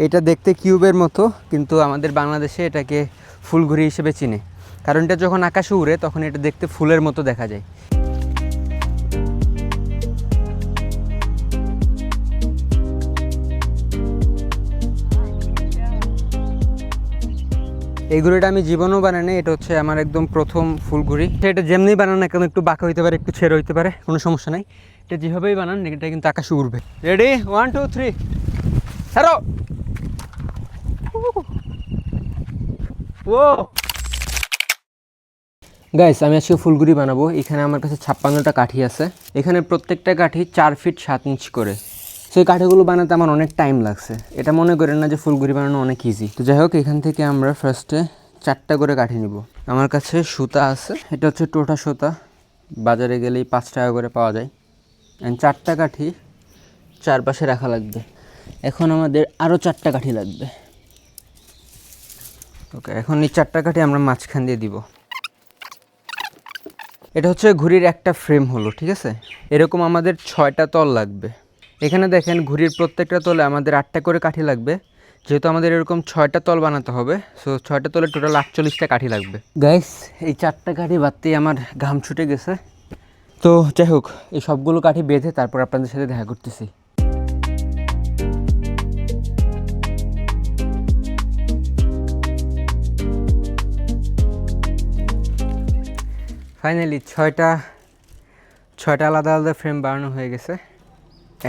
এটা দেখতে কিউবের মতো, কিন্তু আমাদের বাংলাদেশে এটাকে ফুলঘুড়ি হিসেবে চিনে, কারণ এটা যখন আকাশে উড়ে তখন এটা দেখতে ফুলের মতো দেখা যায়। এই ঘুড়িটা আমি জীবনেও বানাইনি, এটা হচ্ছে আমার একদম প্রথম ফুল ঘুড়ি। এটা যেমনি বানান না কেন, একটু বাঁকা হইতে পারে, একটু ছেড়ে হইতে পারে, কোনো সমস্যা নাই। এটা যেভাবেই বানান এটা কিন্তু আকাশে উড়বে। Ready, 1 2 3 harrow. ও গাইস, আমি আজকে ফুলঘুড়ি বানাবো। এখানে আমার কাছে 56টা কাঠি আছে। এখানে প্রত্যেকটা কাঠি 4 ফিট 7 ইঞ্চ করে। সেই কাঠিগুলো বানাতে আমার অনেক টাইম লাগছে। এটা মনে করেন না যে ফুলঘুড়ি বানানো অনেক ইজি। তো যাই হোক, এখান থেকে আমরা ফার্স্টে 4টা করে কাঠি নিব। আমার কাছে সুতা আছে, এটা হচ্ছে টোটা সুতা, বাজারে গেলেই 5 টাকা করে পাওয়া যায়। 4টা কাঠি চারপাশে রাখা লাগবে। এখন আমাদের আরও 4টা কাঠি লাগবে। ওকে, এখন এই 4টা কাঠি আমরা মাঝখান দিয়ে দিব। এটা হচ্ছে ঘুড়ির একটা ফ্রেম হলো, ঠিক আছে। এরকম আমাদের 6টা তল লাগবে। এখানে দেখেন ঘুড়ির প্রত্যেকটা তলে আমাদের 8টা করে কাঠি লাগবে। যেহেতু আমাদের এরকম 6টা তল বানাতে হবে, সো 6টা তলে টোটাল 48টা কাঠি লাগবে। গাইস, এই 4টা কাঠি বাদতেই আমার ঘাম ছুটে গেছে। তো যাই হোক, এই সবগুলো কাঠি বেঁধে তারপর আপনাদের সাথে দেখা করতেছি। ফাইনালি 6টা আলাদা আলাদা ফ্রেম বানানো হয়ে গেছে।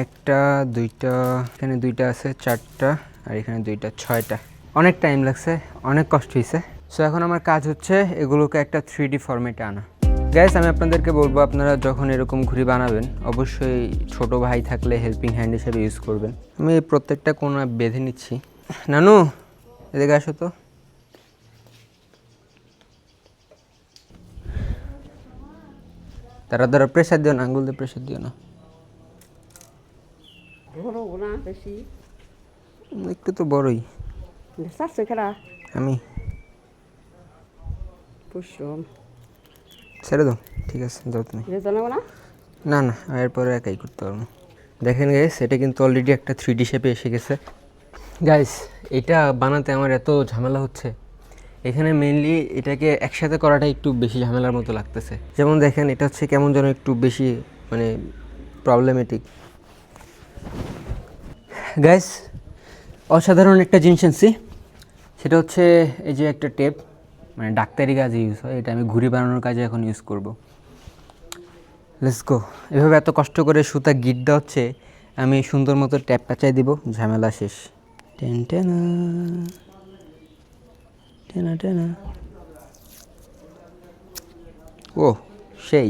1টা 2টা, এখানে 2টা আছে, 4টা, আর এখানে 2টা, 6টা। অনেক টাইম লাগছে, অনেক কষ্ট হয়েছে। সো এখন আমার কাজ হচ্ছে এগুলোকে একটা 3D ফরম্যাটে আনা। গাইস, আমি আপনাদেরকে বলবো, আপনারা যখন এরকম ঘুড়ি বানাবেন অবশ্যই ছোট ভাই থাকলে হেল্পিং হ্যান্ড হিসেবে ইউজ করবেন। আমি প্রত্যেকটা কোণা বেঁধে নিচ্ছি। নানু, এদিকে আসো তো। তারা প্রেশার দিও না, আঙ্গুল দিয়ে প্রেশার দিও না। একটু তো বড়ই। আমি ছেড়ে দাও, ঠিক আছে, যাও তুমি। না না, এরপরে একাই করতে পারবো। দেখেন গাইস, এটা কিন্তু অলরেডি একটা 3D শেপে এসে গেছে। গাইস, এটা বানাতে আমার এত ঝামেলা হচ্ছে। এখানে মেইনলি এটাকে একসাথে করাটা একটু বেশি ঝামেলার মতো লাগতেছে। যেমন দেখেন, এটা হচ্ছে কেমন যেন একটু বেশি মানে প্রবলেমেটিক। গাইস, অসাধারণ একটা জিনিস আনছি। সেটা হচ্ছে এই যে একটা টেপ, মানে ডাক্তারি কাজে ইউজ হয়। এটা আমি ঘুড়ি বানানোর কাজে এখন ইউজ করব। Let's go. এভাবে এত কষ্ট করে সুতা গিট দেওয়া হচ্ছে, আমি সুন্দর মতো ট্যাপ প্যাঁচাই দিব, ঝামেলা শেষ। টেন টেনা টেনা টেনা। ও সেই,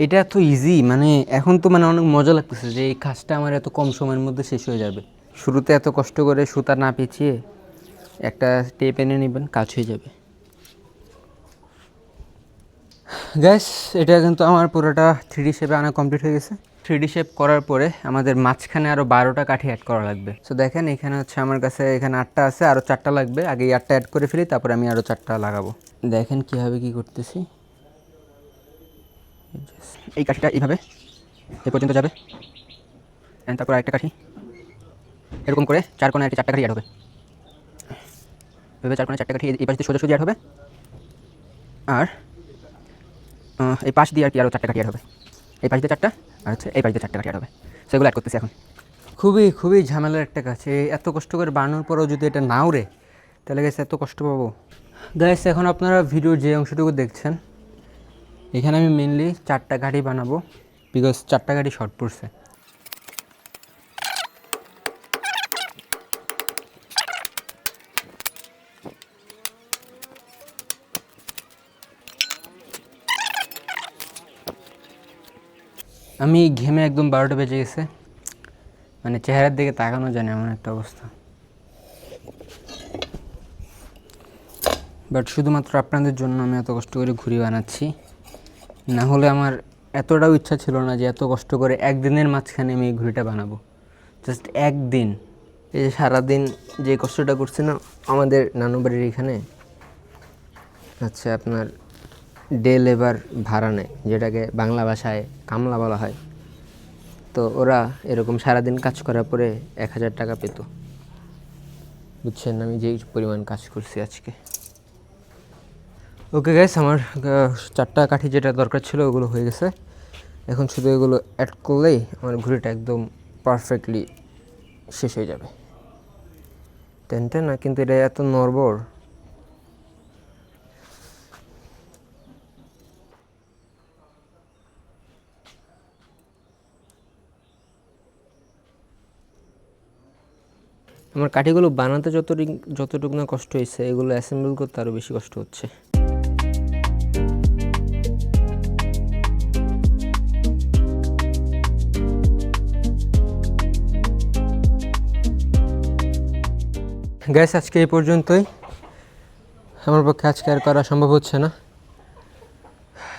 এটা এত ইজি, মানে এখন তো মানে অনেক মজা লাগতেছে যে এই কাজটা আমার এত কম সময়ের মধ্যে শেষ হয়ে যাবে। শুরুতে এত কষ্ট করে সুতা না পেঁচিয়ে একটা টেপ এনে নেবেন, কাজ হয়ে যাবে। গ্যাস, এটা কিন্তু আমার পুরোটা 3D শেপে আনা কমপ্লিট হয়ে গেছে। 3D শেপ করার পরে আমাদের মাঝখানে আরও 12টা কাঠি অ্যাড করা লাগবে। সো দেখেন, এখানে হচ্ছে আমার কাছে এখানে 8টা আছে, আরও 4টা লাগবে। আগে এই 8টা অ্যাড করে ফেলি, তারপরে আমি আরও 4টা লাগাবো। দেখেন কীভাবে কী করতেছি। এই কাঠিটা এইভাবে এ পর্যন্ত যাবে, তারপর আরেকটা কাঠি এরকম করে 4 কোণে আর কি 4টা কাঠি অ্যাড হবে। এভাবে 4 কোণে 4টা কাঠি এই পাশ দিয়ে সোজাসুজি অ্যাড হবে, আর এই পাশ দিয়ে আর কি আরও 4টা কাঠি অ্যাড হবে। এই পাশ দিয়ে 4টা, আর হচ্ছে এই পাশ দিয়ে 4টা কাঠি অ্যাড হবে। সেগুলো অ্যাড করতেছি এখন। খুবই ঝামেলার একটা কাজ। এত কষ্ট করে বানানোর পরেও যদি এটা না উড়ে, তাহলে গেছে এত কষ্ট পাবো। গাইস, এখন আপনারা ভিডিওর যে অংশটুকু দেখছেন, এখানে আমি মেনলি 4টা কাঠি বানাবো, বিকজ 4টা কাঠি শর্ট পড়ছে। আমি ঘেমে একদম 12টা বেজে গেছে, মানে চেহারার দিকে তাকানো যায় না, এমন একটা অবস্থা। বাট শুধুমাত্র আপনাদের জন্য আমি এত কষ্ট করে ঘুড়ি বানাচ্ছি। না হলে আমার এতটাও ইচ্ছা ছিল না যে এত কষ্ট করে একদিনের মাঝখানে আমি এই ঘুড়িটা বানাবো। জাস্ট একদিন, এই যে সারাদিন যে কষ্টটা করছি না, আমাদের নানু বাড়ির এখানে আচ্ছা আপনার ডে লেবার ভাড়া নেয়, যেটাকে বাংলা ভাষায় কামলা বলা হয়। তো ওরা এরকম সারাদিন কাজ করার পরে 1000 টাকা পেত। বুঝছেন আমি যেই পরিমাণ কাজ করছি আজকে। ওকে গাইস, আমার 4টা কাঠি যেটা দরকার ছিল ওগুলো হয়ে গেছে। এখন শুধু এগুলো অ্যাড করলেই আমার ঘুড়িটা একদম পারফেক্টলি শেষ হয়ে যাবে। টেনটা না, কিন্তু এটা এত নড়বড়। আমার কাঠিগুলো বানাতে যতটুকু না কষ্ট হয়েছে, এগুলো অ্যাসেম্বল করতে আরও বেশি কষ্ট হচ্ছে। গ্যাস আজকে এই পর্যন্তই। আমার পক্ষে আজকে আর করা সম্ভব হচ্ছে না।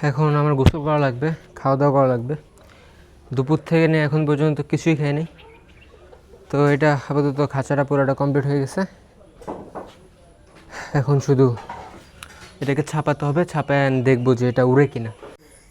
এখন আমার গোসল করা লাগবে, খাওয়া দাওয়া করা লাগবে। দুপুর থেকে নিয়ে এখন পর্যন্ত কিছুই খাইনি। তো এটা আপাতত খাঁচাটা পুরোটা কমপ্লিট হয়ে গেছে। এখন শুধু এটাকে ছাপাতে হবে, ছাপায় দেখবো যে এটা উড়ে কিনা।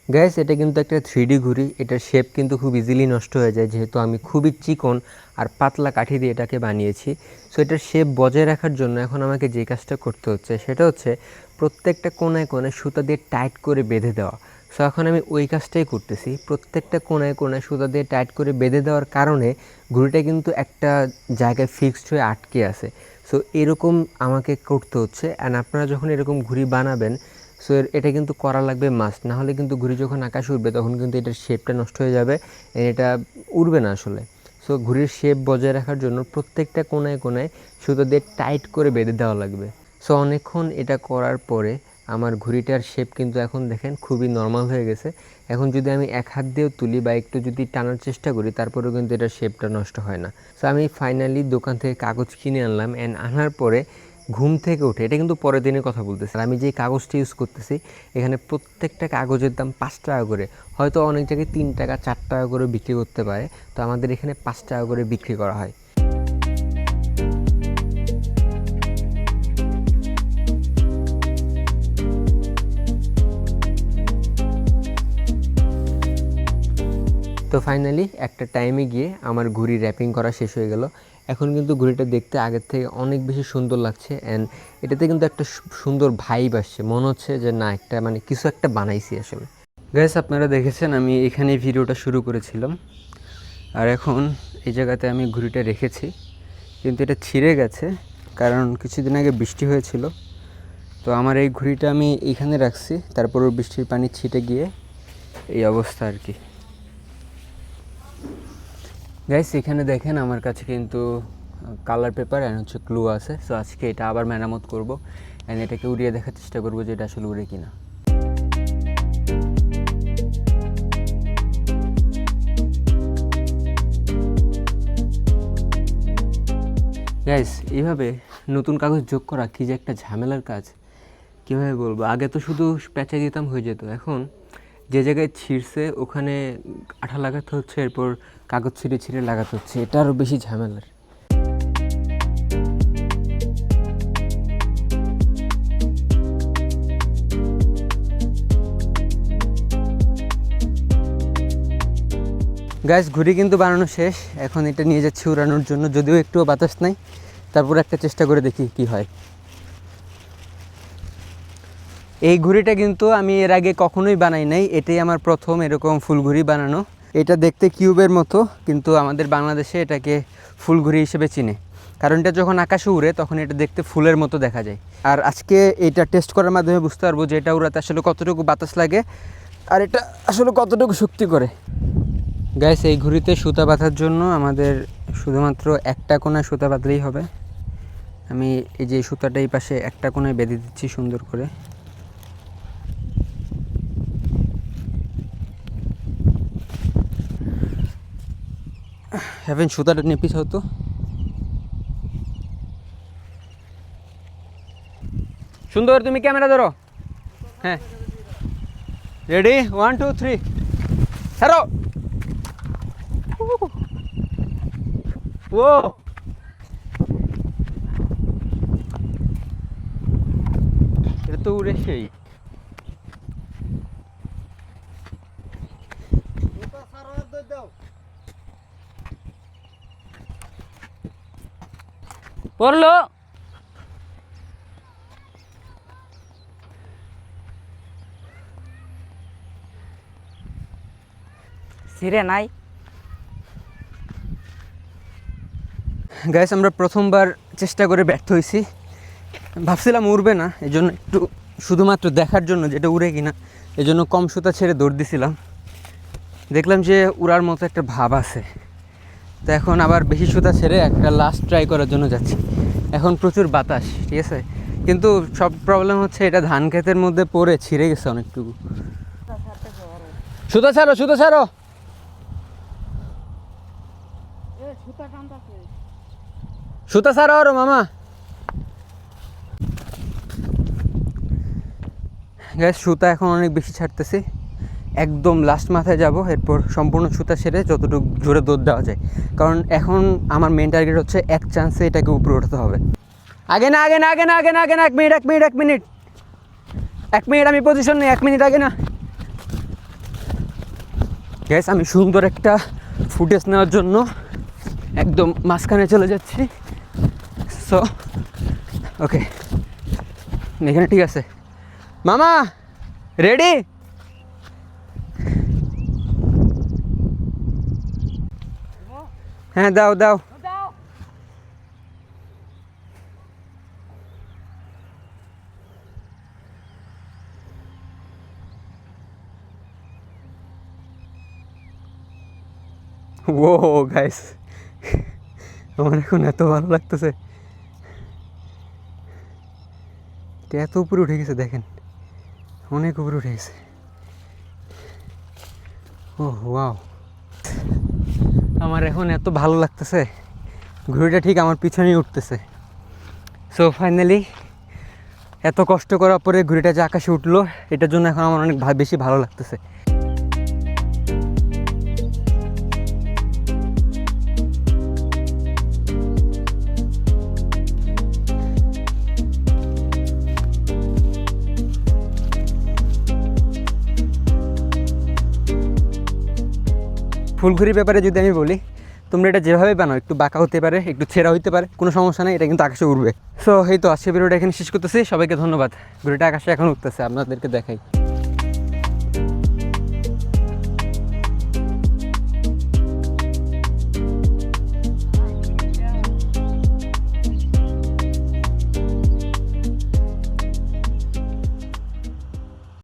গ্যাস এটা কিন্তু একটা 3D ঘুড়ি, এটার শেপ কিন্তু খুব ইজিলি নষ্ট হয়ে যায়, যেহেতু আমি খুবই চিকন আর পাতলা কাঠি দিয়ে এটাকে বানিয়েছি। সো এটার শেপ বজায় রাখার জন্য এখন আমাকে যে কাজটা করতে হচ্ছে সেটা হচ্ছে প্রত্যেকটা কোণায় কোণায় সুতা দিয়ে টাইট করে বেঁধে দেওয়া। সো এখন আমি ওই কাজটাই করতেছি। প্রত্যেকটা কোণায় কোণায় সুতা দিয়ে টাইট করে বেঁধে দেওয়ার কারণে ঘুড়িটা কিন্তু একটা জায়গায় ফিক্সড হয়ে আটকে আছে। সো এরকম আমাকে করতে হচ্ছে। অ্যান্ড আপনারা যখন এরকম ঘুড়ি বানাবেন, সো এটা কিন্তু করা লাগবে মাস্ট, না হলে কিন্তু ঘুড়ি যখন আকাশে উঠবে তখন কিন্তু এটার শেপটা নষ্ট হয়ে যাবে, এটা উড়বে না আসলে। সো ঘুড়ির শেপ বজায় রাখার জন্য প্রত্যেকটা কোণায় কোণায় সুতো দিয়ে টাইট করে বেঁধে দেওয়া লাগবে। সো অনেকক্ষণ এটা করার পরে আমার ঘুড়িটার শেপ কিন্তু এখন দেখেন খুবই নর্মাল হয়ে গেছে। এখন যদি আমি এক হাত দিয়েও তুলি বা একটু যদি টানার চেষ্টা করি তারপরেও কিন্তু এটার শেপটা নষ্ট হয় না। সো আমি ফাইনালি দোকান থেকে কাগজ কিনে আনলাম, অ্যান্ড আনার পরে ঘুম থেকে উঠে, এটা কিন্তু পরের দিনের কথা বলতেছি, আর আমি যে কাগজটা ইউজ করতেছি এখানে প্রত্যেকটা কাগজের দাম 5 টাকা করে। হয়তো অনেক জায়গায় 3 টাকা 4 টাকা করে বিক্রি করতে পারে, তো আমাদের এখানে 5 টাকা করে বিক্রি করা হয়। তো ফাইনালি একটা টাইমে গিয়ে আমার ঘুড়ি র্যাপিং করা শেষ হয়ে গেল। এখন কিন্তু ঘুড়িটা দেখতে আগের থেকে অনেক বেশি সুন্দর লাগছে, অ্যান্ড এটাতে কিন্তু একটা সুন্দর ভাইব আসছে, মনে হচ্ছে যে না একটা মানে কিছু একটা বানাইছি আসলে। গাইস আপনারা দেখেছেন আমি এখানে ভিডিওটা শুরু করেছিলাম, আর এখন এই জায়গাতে আমি ঘুড়িটা রেখেছি, কিন্তু এটা ছিঁড়ে গেছে কারণ কিছুদিন আগে বৃষ্টি হয়েছিল। তো আমার এই ঘুড়িটা আমি এইখানে রাখছি, তারপর বৃষ্টির পানি ছিটে গিয়ে এই অবস্থা আর কি। গাইস এখানে দেখেন আমার কাছে কিন্তু কালার পেপার অ্যান্ড হচ্ছে গ্লু আছে। সো আজকে এটা আবার মেরামত করব, অ্যান্ড এটাকে উড়িয়ে দেখার চেষ্টা করবো যে এটা আসলে উড়ে কিনা। গাইস এইভাবে নতুন কাগজ যোগ করা কী যে একটা ঝামেলার কাজ, কীভাবে বলবো। আগে তো শুধু প্যাঁচে দিতাম হয়ে যেত, এখন যে জায়গায় ছিঁড়ছে ওখানে আঠা লাগাতে হচ্ছে, এরপর কাগজ ছিঁড়ে ছিঁড়ে লাগাতে হচ্ছে, এটা আরও বেশি ঝামেলার। গাইস ঘুড়ি কিন্তু বানানো শেষ, এখন এটা নিয়ে যাচ্ছি উড়ানোর জন্য, যদিও একটুও বাতাস নাই, তারপর একটা চেষ্টা করে দেখি কি হয়। এই ঘুড়িটা কিন্তু আমি এর আগে কখনোই বানাই নাই, এটাই আমার প্রথম এরকম ফুলঘুড়ি বানানো। এটা দেখতে কিউবের মতো, কিন্তু আমাদের বাংলাদেশে এটাকে ফুলঘুড়ি হিসেবে চিনে, কারণ এটা যখন আকাশে উড়ে তখন এটা দেখতে ফুলের মতো দেখা যায়। আর আজকে এটা টেস্ট করার মাধ্যমে বুঝতে পারবো যে এটা উড়াতে আসলে কতটুকু বাতাস লাগে আর এটা আসলে কতটুকু শক্তি করে। গাইস এই ঘুড়িতে সুতা বাঁধার জন্য আমাদের শুধুমাত্র একটা কোণায় সুতা বাঁধলেই হবে। আমি এই যে সুতাটা এই পাশে একটা কোণায় বেঁধে দিচ্ছি সুন্দর করে। হ্যাভেন সুতাটা নিয়ে পিছ হতো। সুন্দর, তুমি ক্যামেরা ধরো। হ্যাঁ রেডি, 1 2 3 ছাড়ো। ও এটা তো উড়ে সেই। পড়লো। ছিঁড়ে নাই। গাইস আমরা প্রথমবার চেষ্টা করে ব্যর্থ হয়েছি, ভাবছিলাম উড়বে না, এই জন্য একটু শুধুমাত্র দেখার জন্য যেটা উড়ে কিনা এই জন্য কম সুতা ছেড়ে দৌড় দিছিলাম। দেখলাম যে উড়ার মতো একটা ভাব আছে, তো এখন আবার বেশি সুতা ছেড়ে একটা লাস্ট ট্রাই করার জন্য যাচ্ছি। এখন প্রচুর বাতাস, ঠিক আছে, কিন্তু সব প্রবলেম হচ্ছে এটা ধান ক্ষেতের মধ্যে পড়ে ছিঁড়ে গেছে অনেকটুকু। সুতা ছাড়ো, সুতা ছাড়ো। সুতা ছাড়ো আরো মামা। গ্যাস সুতা এখন অনেক বেশি ছাড়তেছি, একদম লাস্ট মাথায় যাব, এরপর সম্পূর্ণ সুতা ছেড়ে যতটুকু জোরে দৌড় দেওয়া যায়, কারণ এখন আমার মেন টার্গেট হচ্ছে এক চান্সে এটাকে উপরে উঠাতে হবে। আগে না, আগে না, আগে না, আগে না, আগে না, 1 মিনিট, 1 মিনিট, 1 মিনিট, 1 মিনিট, আমি পজিশন নেই, 1 মিনিট আগে না। গ্যাস আমি সুন্দর একটা ফুটেজ নেওয়ার জন্য একদম মাঝখানে চলে যাচ্ছি। সো ওকে, এখানে ঠিক আছে। মামা রেডি? হ্যাঁ দাও দাও। ও গাইস, আমার এখন এত ভালো লাগতেছে, এত উপরে উঠে গেছে, দেখেন অনেক উপরে উঠে গেছে। ও ওয়াও, আমার এখন এত ভালো লাগতেছে, ঘুড়িটা ঠিক আমার পিছনেই উঠতেছে। সো ফাইনালি এত কষ্ট করার পরে ঘুড়িটা যে আকাশে উঠলো, এটার জন্য এখন আমার অনেক বেশি ভালো লাগতেছে। ফুলঘুরির ব্যাপারে যদি আমি বলি, তোমরা এটা যেভাবে বানাও, একটু বাঁকা হতে পারে, একটু ছেঁড়া হইতে পারে, কোনো সমস্যা নেই, এটা কিন্তু আকাশে উড়বে। সো এই তো আজকে ভিডিওটা এখানে শেষ করতেছি, সবাইকে ধন্যবাদ। ঘুড়িটা আকাশে এখন উঠতেছে, আপনাদেরকে দেখাই।